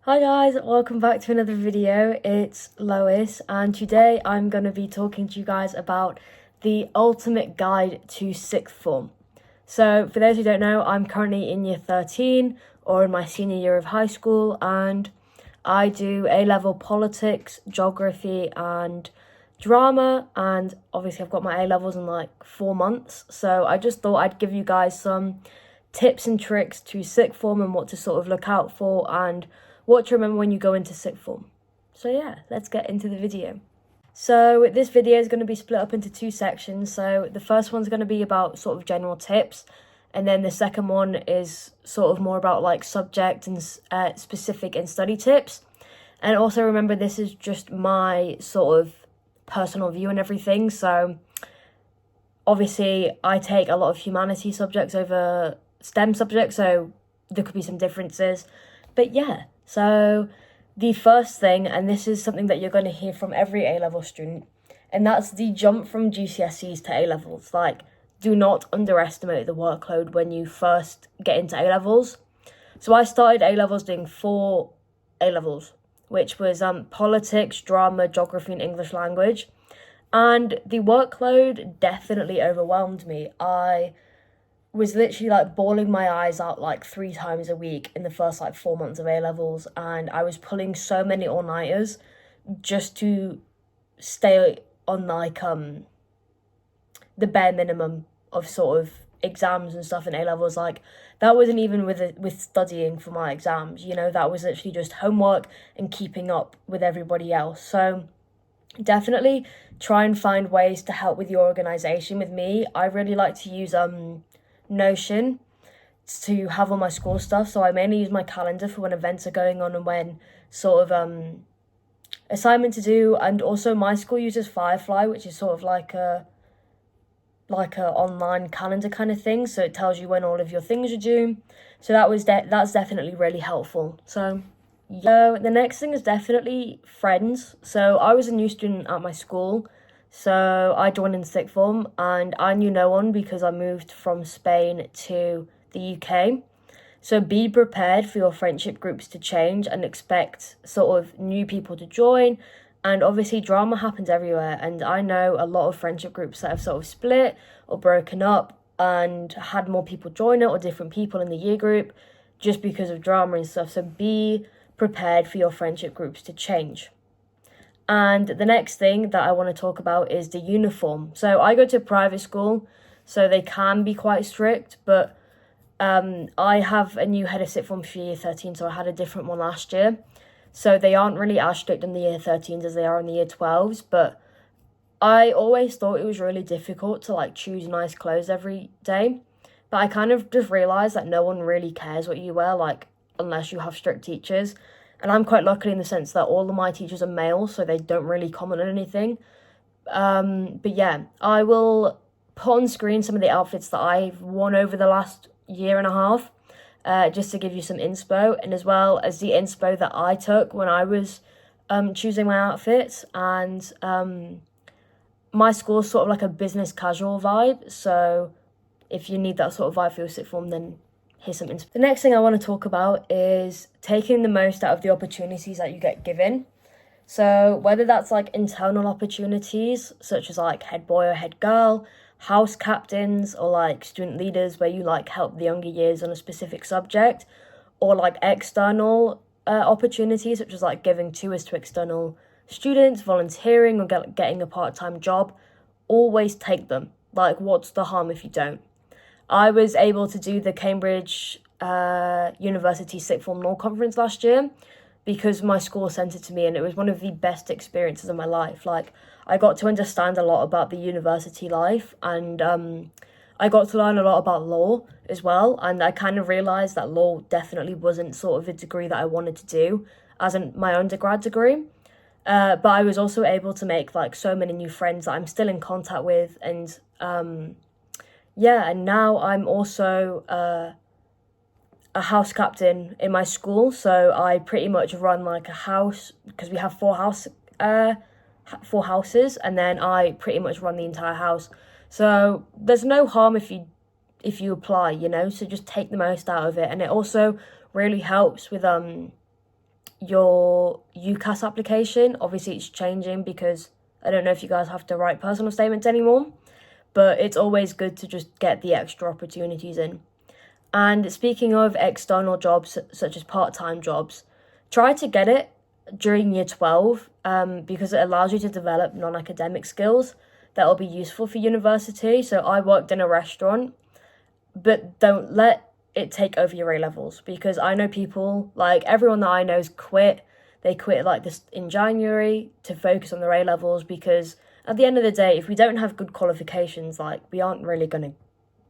Hi guys, welcome back to another video. It's Lois and today I'm going to be talking to you guys about the ultimate guide to sixth form. So for those who don't know, I'm currently in year 13 or in my senior year of high school, and I do A-level politics, geography and drama, and obviously I've got my A-levels in like 4 months. So I just thought I'd give you guys some tips and tricks to sixth form and what to sort of look out for and what to remember when you go into sixth form. So yeah, let's get into the video. So this video is going to be split up into 2 sections. So the first one's going to be about sort of general tips, and then the second one is sort of more about like subject and specific and study tips. And also remember, this is just my sort of personal view and everything. So obviously I take a lot of humanity subjects over STEM subjects, so there could be some differences. But yeah, so the first thing, and this is something that you're going to hear from every A-level student, and that's the jump from GCSEs to A-levels. Like, do not underestimate the workload when you first get into A-levels. So I started A-levels doing 4 A-levels, which was politics, drama, geography and English language. And the workload definitely overwhelmed me. I was literally like bawling my eyes out like 3 times a week in the first like 4 months of A-levels, and I was pulling so many all-nighters just to stay on like the bare minimum of sort of exams and stuff in A-levels. Like, that wasn't even with studying for my exams, you know, that was literally just homework and keeping up with everybody else. So definitely try and find ways to help with your organization. With me, I really like to use Notion to have all my school stuff, so I mainly use my calendar for when events are going on and when sort of assignment to do. And also my school uses Firefly, which is sort of like a online calendar kind of thing, so it tells you when all of your things are due. So that's definitely really helpful. So yeah, the next thing is definitely friends. So I was a new student at my school, so I joined in sixth form and I knew no one because I moved from Spain to the UK. So be prepared for your friendship groups to change and expect sort of new people to join. And obviously drama happens everywhere, and I know a lot of friendship groups that have sort of split or broken up and had more people join it or different people in the year group just because of drama and stuff. So be prepared for your friendship groups to change. And the next thing that I want to talk about is the uniform. So I go to a private school, so they can be quite strict, but I have a new head of sixth form for year 13, so I had a different one last year. So they aren't really as strict on the year 13s as they are on the year 12s, but I always thought it was really difficult to like choose nice clothes every day. But I kind of just realised that no one really cares what you wear, like, unless you have strict teachers. And I'm quite lucky in the sense that all of my teachers are male, so they don't really comment on anything. But yeah, I will put on screen some of the outfits that I've worn over the last year and a half, just to give you some inspo, and as well as the inspo that I took when I was choosing my outfits. And my school's sort of like a business casual vibe, so if you need that sort of vibe for your sixth form, then here's some inspo. The next thing I want to talk about is taking the most out of the opportunities that you get given. So whether that's like internal opportunities, such as like head boy or head girl, house captains, or like student leaders where you like help the younger years on a specific subject, or like external opportunities, such as like giving tours to external students, volunteering, or getting a part-time job, always take them. Like, what's the harm if you don't? I was able to do the Cambridge University Sixth Form Law Conference last year because my school sent it to me, and it was one of the best experiences of my life. Like, I got to understand a lot about the university life, and I got to learn a lot about law as well, and I kind of realised that law definitely wasn't sort of a degree that I wanted to do as my undergrad degree. But I was also able to make like so many new friends that I'm still in contact with, and yeah, and now I'm also a house captain in my school, so I pretty much run like a house, because we have 4 houses, and then I pretty much run the entire house. So there's no harm if you apply, you know, so just take the most out of it. And it also really helps with your UCAS application. Obviously, it's changing because I don't know if you guys have to write personal statements anymore, but it's always good to just get the extra opportunities in. And speaking of external jobs, such as part-time jobs, try to get it during year 12 because it allows you to develop non-academic skills that will be useful for university. So I worked in a restaurant, but don't let it take over your A-levels, because I know people, like everyone that I know they quit like this in January to focus on their A-levels, because at the end of the day, if we don't have good qualifications, like we aren't really going to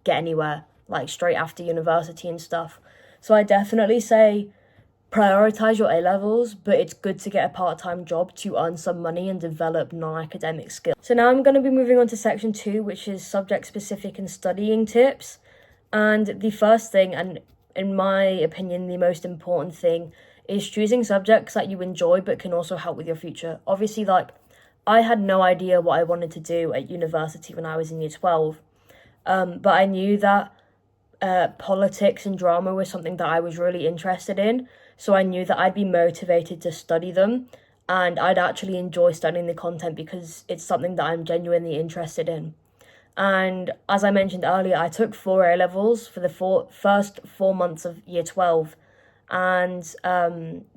get anywhere like straight after university and stuff. So I definitely say prioritize your A-levels, but it's good to get a part-time job to earn some money and develop non-academic skills. So now I'm going to be moving on to section 2, which is subject-specific and studying tips. And the first thing, and in my opinion, the most important thing, is choosing subjects that you enjoy but can also help with your future. Obviously, like, I had no idea what I wanted to do at university when I was in year 12. But I knew that politics and drama was something that I was really interested in. So I knew that I'd be motivated to study them, and I'd actually enjoy studying the content because it's something that I'm genuinely interested in. And as I mentioned earlier, I took 4 A-levels for the first 4 months of year 12. And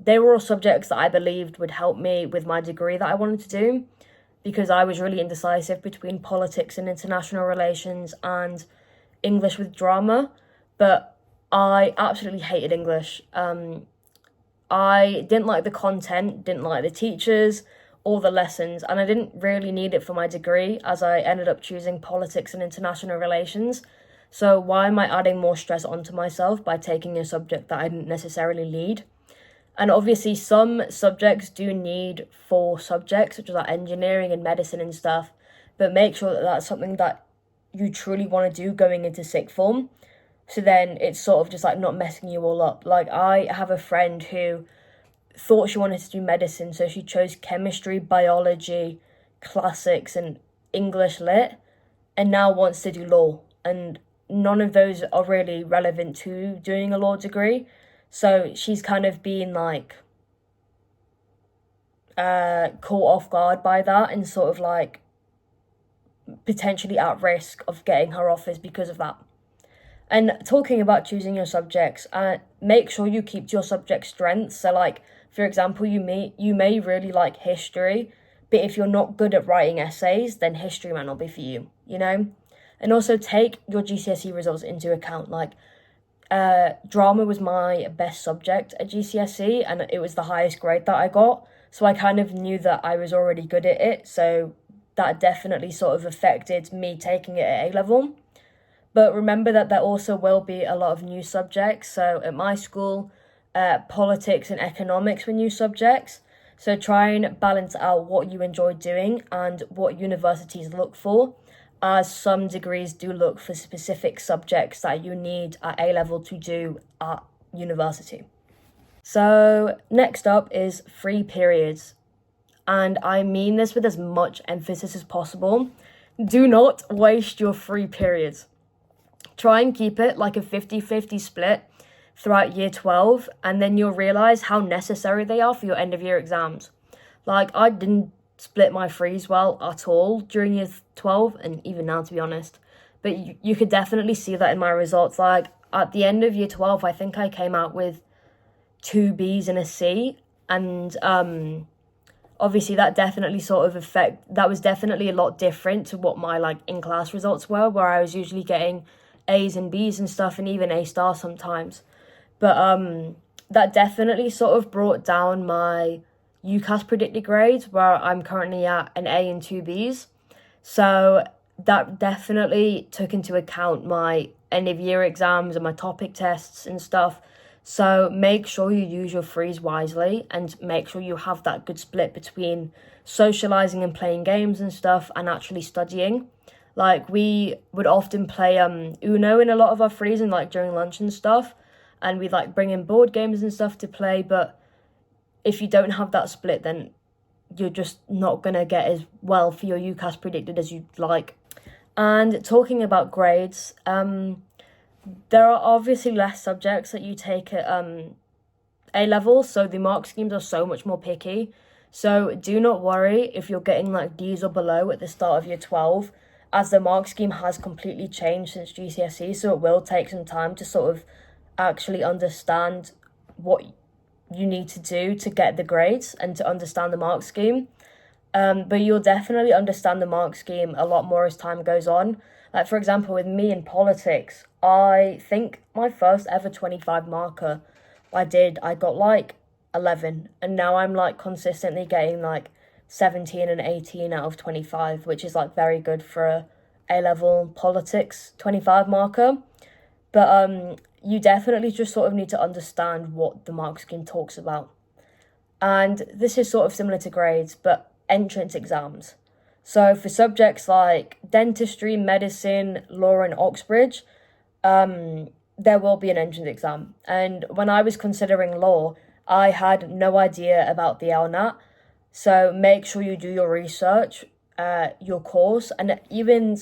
they were all subjects that I believed would help me with my degree that I wanted to do, because I was really indecisive between politics and international relations and English with drama. But I absolutely hated English. I didn't like the content, didn't like the teachers or the lessons, and I didn't really need it for my degree, as I ended up choosing politics and international relations. So why am I adding more stress onto myself by taking a subject that I didn't necessarily need? And obviously some subjects do need 4 subjects, such as like engineering and medicine and stuff, but make sure that that's something that you truly want to do going into sixth form. So then it's sort of just like not messing you all up. Like, I have a friend who thought she wanted to do medicine, so she chose chemistry, biology, classics, and English lit, and now wants to do law. And none of those are really relevant to doing a law degree. So she's kind of been like caught off guard by that, and sort of like potentially at risk of getting her offers because of that. And talking about choosing your subjects, make sure you keep to your subject strengths. So like, for example, you may really like history, but if you're not good at writing essays, then history might not be for you, you know? And also take your GCSE results into account. Like, drama was my best subject at GCSE, and it was the highest grade that I got. So I kind of knew that I was already good at it. So that definitely sort of affected me taking it at A-level. But remember that there also will be a lot of new subjects. So at my school, politics and economics were new subjects. So try and balance out what you enjoy doing and what universities look for, as some degrees do look for specific subjects that you need at A-level to do at university. So next up is free periods. And I mean this with as much emphasis as possible. Do not waste your free periods. Try and keep it like a 50-50 split throughout year 12, and then you'll realise how necessary they are for your end of year exams. Like, I didn't split my frees well at all during year 12, and even now, to be honest. But you could definitely see that in my results. Like, at the end of year 12, I think I came out with 2 Bs and a C, and obviously that definitely that was definitely a lot different to what my like in-class results were, where I was usually getting A's and B's and stuff, and even A star sometimes. But that definitely sort of brought down my UCAS predicted grades, where I'm currently at an A and 2 Bs. So that definitely took into account my end of year exams and my topic tests and stuff. So make sure you use your frees wisely, and make sure you have that good split between socializing and playing games and stuff and actually studying. Like, we would often play Uno in a lot of our frees and like during lunch and stuff, and we'd like bring in board games and stuff to play. But if you don't have that split, then you're just not gonna get as well for your UCAS predicted as you'd like. And talking about grades, there are obviously less subjects that you take at A-levels, so the mark schemes are so much more picky. So do not worry if you're getting like D's or below at the start of year 12, as the mark scheme has completely changed since GCSE, so it will take some time to sort of actually understand what you need to do to get the grades and to understand the mark scheme. But you'll definitely understand the mark scheme a lot more as time goes on. Like, for example, with me in politics, I think my first ever 25 marker I got like 11, and now I'm like consistently getting like 17 and 18 out of 25, which is like very good for a A-level politics 25 marker. But you definitely just sort of need to understand what the mark scheme talks about. And this is sort of similar to grades, but entrance exams. So for subjects like dentistry, medicine, law, and Oxbridge, there will be an entrance exam. And when I was considering law, I had no idea about the LNAT. So make sure you do your research, your course, and even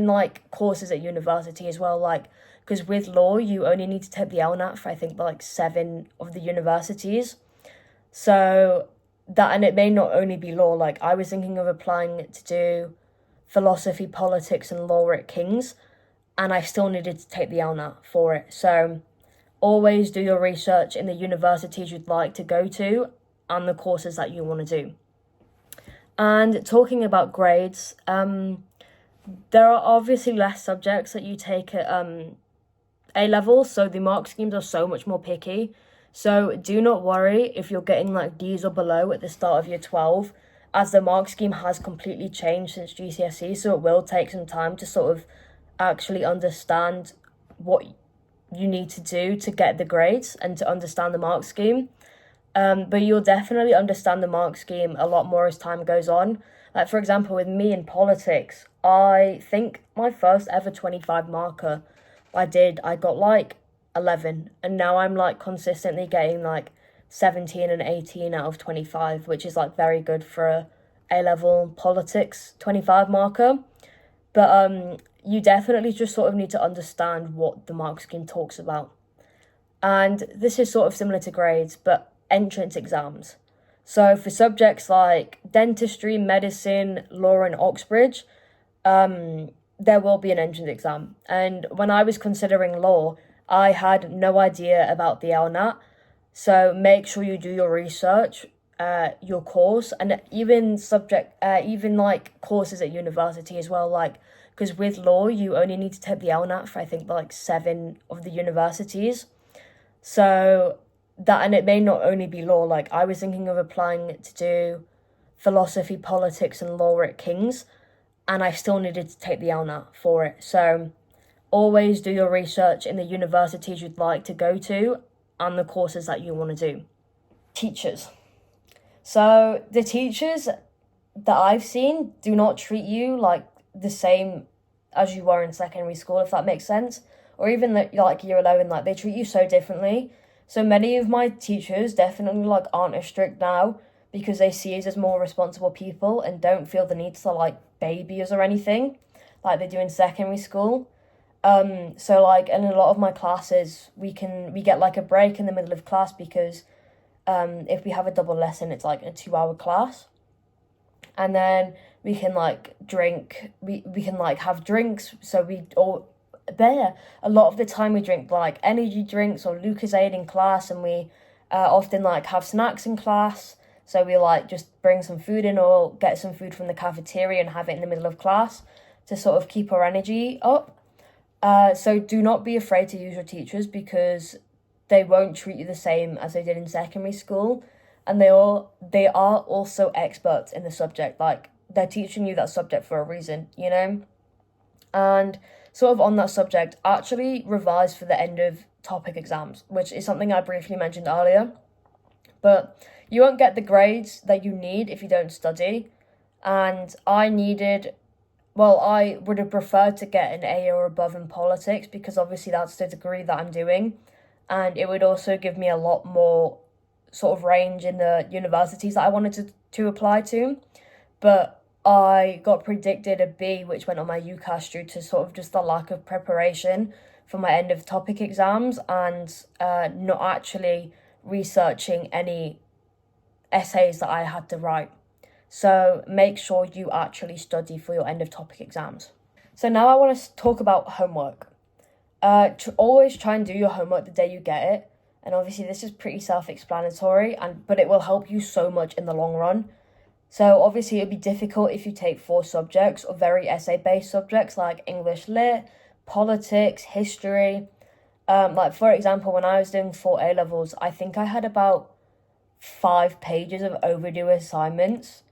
like courses at university as well. Like, because with law, you only need to take the LNAT for I think like 7 of the universities. So that, and it may not only be law. Like, I was thinking of applying to do philosophy, politics, and law at King's, and I still needed to take the LNAT for it. So always do your research in the universities you'd like to go to and the courses that you want to do. And talking about grades, there are obviously less subjects that you take at A-levels, so the mark schemes are so much more picky. So do not worry if you're getting like D's or below at the start of year 12, as the mark scheme has completely changed since GCSE, so it will take some time to sort of actually understand what you need to do to get the grades and to understand the mark scheme. But you'll definitely understand the mark scheme a lot more as time goes on. Like, for example, with me in politics, I think my first ever 25 marker I got like 11, and now I'm like consistently getting like 17 and 18 out of 25, which is like very good for a A-level politics 25 marker. But you definitely just sort of need to understand what the mark scheme talks about. And this is sort of similar to grades, but entrance exams. So for subjects like dentistry, medicine, law, and Oxbridge, there will be an entrance exam. And when I was considering law, I had no idea about the LNAT. So make sure you do your research, your course, and even like courses at university as well. Like, because with law, you only need to take the LNAT for I think like 7 of the universities. So that, and it may not only be law. Like, I was thinking of applying to do philosophy, politics, and law at King's, and I still needed to take the LNAT for it. So always do your research in the universities you'd like to go to and the courses that you want to do. Teachers. So the teachers that I've seen do not treat you like the same as you were in secondary school, if that makes sense. Or even like year 11, like they treat you so differently. So many of my teachers definitely like aren't as strict now because they see us as more responsible people and don't feel the need to like baby us or anything like they do in secondary school. So like in a lot of my classes, we get like a break in the middle of class because if we have a double lesson, it's like a 2-hour class. And then we can like drink, we can like have drinks. So a lot of the time we drink like energy drinks or Lucozade in class, and we often like have snacks in class. So we like just bring some food in or get some food from the cafeteria and have it in the middle of class to sort of keep our energy up. So do not be afraid to use your teachers because they won't treat you the same as they did in secondary school. And they are also experts in the subject. Like, they're teaching you that subject for a reason, you know? And sort of on that subject, actually revise for the end of topic exams, which is something I briefly mentioned earlier. But you won't get the grades that you need if you don't study. And I would have preferred to get an A or above in politics because obviously that's the degree that I'm doing. And it would also give me a lot more sort of range in the universities that I wanted to apply to. But I got predicted a B, which went on my UCAS due to sort of just the lack of preparation for my end of topic exams and not actually researching any essays that I had to write. So make sure you actually study for your end of topic exams. So now I want to talk about homework. Always try and do your homework the day you get it. And obviously this is pretty self-explanatory, but it will help you so much in the long run. So obviously it'd be difficult if you take 4 subjects or very essay-based subjects like English Lit, politics, history. Like for example, when I was doing 4 A-levels, I think I had about 5 pages of overdue assignments.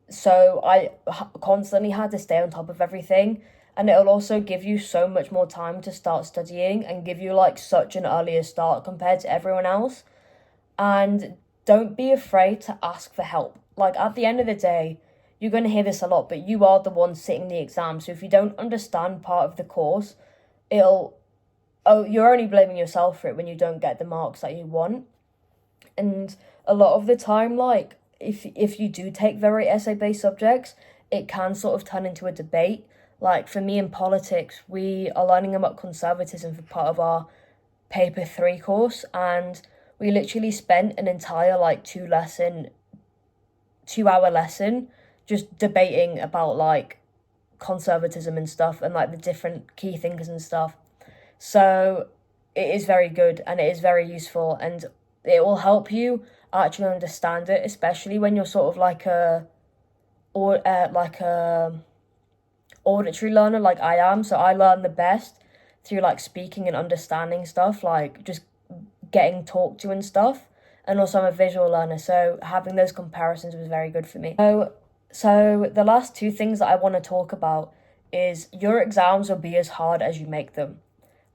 So I constantly had to stay on top of everything. And it'll also give you so much more time to start studying and give you like such an earlier start compared to everyone else. And don't be afraid to ask for help. Like at the end of the day, you're going to hear this a lot, but you are the one sitting the exam. So if you don't understand part of the course, you're only blaming yourself for it when you don't get the marks that you want. And a lot of the time, like if you do take very essay-based subjects, it can sort of turn into a debate. Like for me in politics, we are learning about conservatism for part of our paper 3 course, and we literally spent an entire like 2-hour lesson just debating about like conservatism and stuff and like the different key thinkers and stuff. So it is very good and it is very useful, and it will help you actually understand it, especially when you're sort of like a auditory learner like I am. So I learn the best through like speaking and understanding stuff, like just getting talked to and stuff. And also I'm a visual learner, so having those comparisons was very good for me. So the last 2 things that I want to talk about is your exams will be as hard as you make them.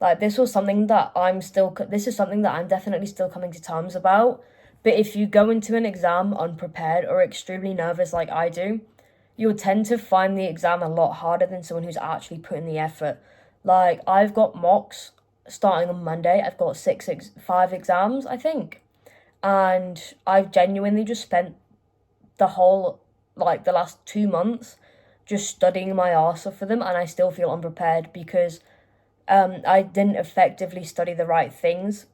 Like this is something that I'm definitely still coming to terms about. But if you go into an exam unprepared or extremely nervous like I do, you'll tend to find the exam a lot harder than someone who's actually put in the effort. Like I've got mocks starting on Monday. I've got 5 exams, I think. And I've genuinely just spent the last 2 months just studying my arse off for them, and I still feel unprepared because I didn't effectively study the right things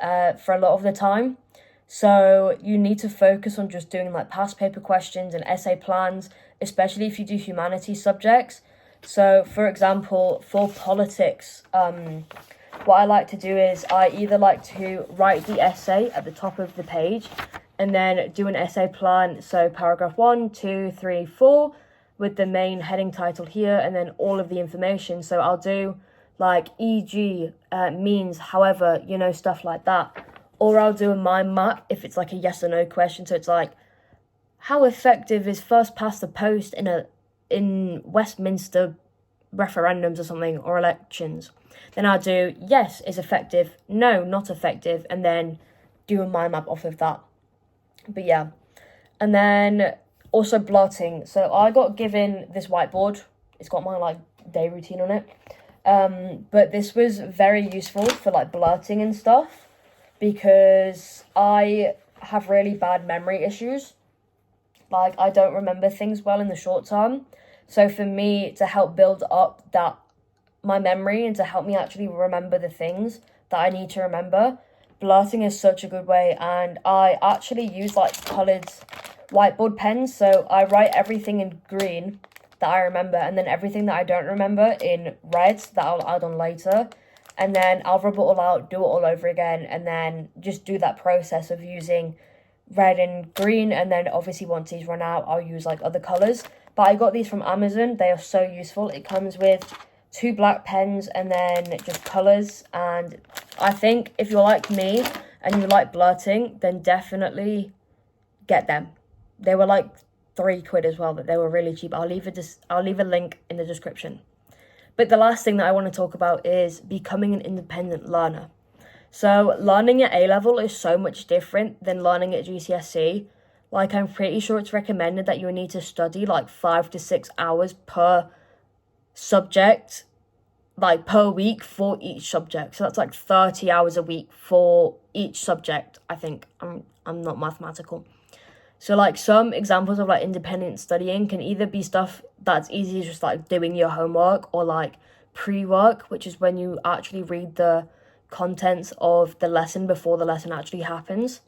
for a lot of the time. So you need to focus on just doing like past paper questions and essay plans, especially if you do humanities subjects. So for example, for politics, what I like to do is I either like to write the essay at the top of the page and then do an essay plan. So paragraph 1, 2, 3, 4 with the main heading title here and then all of the information. So I'll do like e.g. Means, however, stuff like that. Or I'll do a mind map if it's like a yes or no question. So it's like, how effective is first past the post in Westminster referendums or something, or elections? Then I'll do yes is effective, no not effective, and then do a mind map off of that. But yeah, and then also blurting. So I got given this whiteboard. It's got my like day routine on it. But this was very useful for like blurting and stuff because I have really bad memory issues. Like I don't remember things well in the short term. So for me to help build up my memory and to help me actually remember the things that I need to remember, blurting is such a good way. And I actually use like coloured whiteboard pens. So I write everything in green that I remember and then everything that I don't remember in red that I'll add on later. And then I'll rub it all out, do it all over again, and then just do that process of using red and green. And then obviously once these run out, I'll use like other colours. But I got these from Amazon. They are so useful. It comes with 2 black pens and then just colours. And I think if you're like me and you like blurting, then definitely get them. They were like £3 as well, but they were really cheap. I'll leave a link in the description. But the last thing that I want to talk about is becoming an independent learner. So learning at A-level is so much different than learning at GCSE. Like I'm pretty sure it's recommended that you need to study like 5 to 6 hours per subject, like per week for each subject. So that's like 30 hours a week for each subject, I think. I'm not mathematical. So like some examples of like independent studying can either be stuff that's easy, just like doing your homework, or like pre-work, which is when you actually read the contents of the lesson before the lesson actually happens.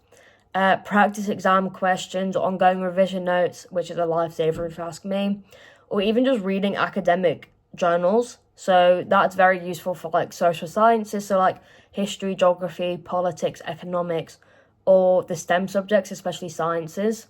Practice exam questions, ongoing revision notes, which is a lifesaver if you ask me, or even just reading academic journals. So that's very useful for like social sciences, so like history, geography, politics, economics, or the STEM subjects, especially sciences.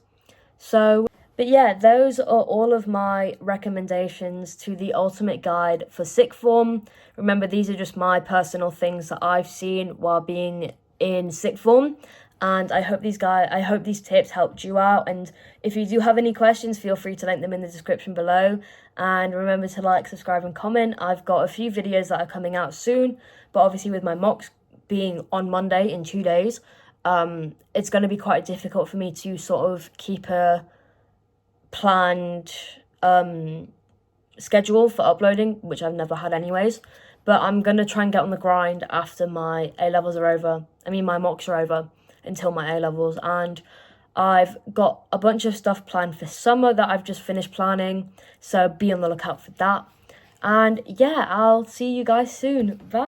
So, but yeah, those are all of my recommendations to the ultimate guide for sixth form. Remember, these are just my personal things that I've seen while being in sixth form. And I hope these tips helped you out. And if you do have any questions, feel free to link them in the description below. And remember to like, subscribe, and comment. I've got a few videos that are coming out soon, but obviously with my mocks being on Monday in 2 days, it's going to be quite difficult for me to sort of keep a planned schedule for uploading, which I've never had anyways. But I'm going to try and get on the grind after my A-levels are over. My mocks are over until my A-levels, and I've got a bunch of stuff planned for summer that I've just finished planning, so be on the lookout for that. And yeah, I'll see you guys soon. Bye.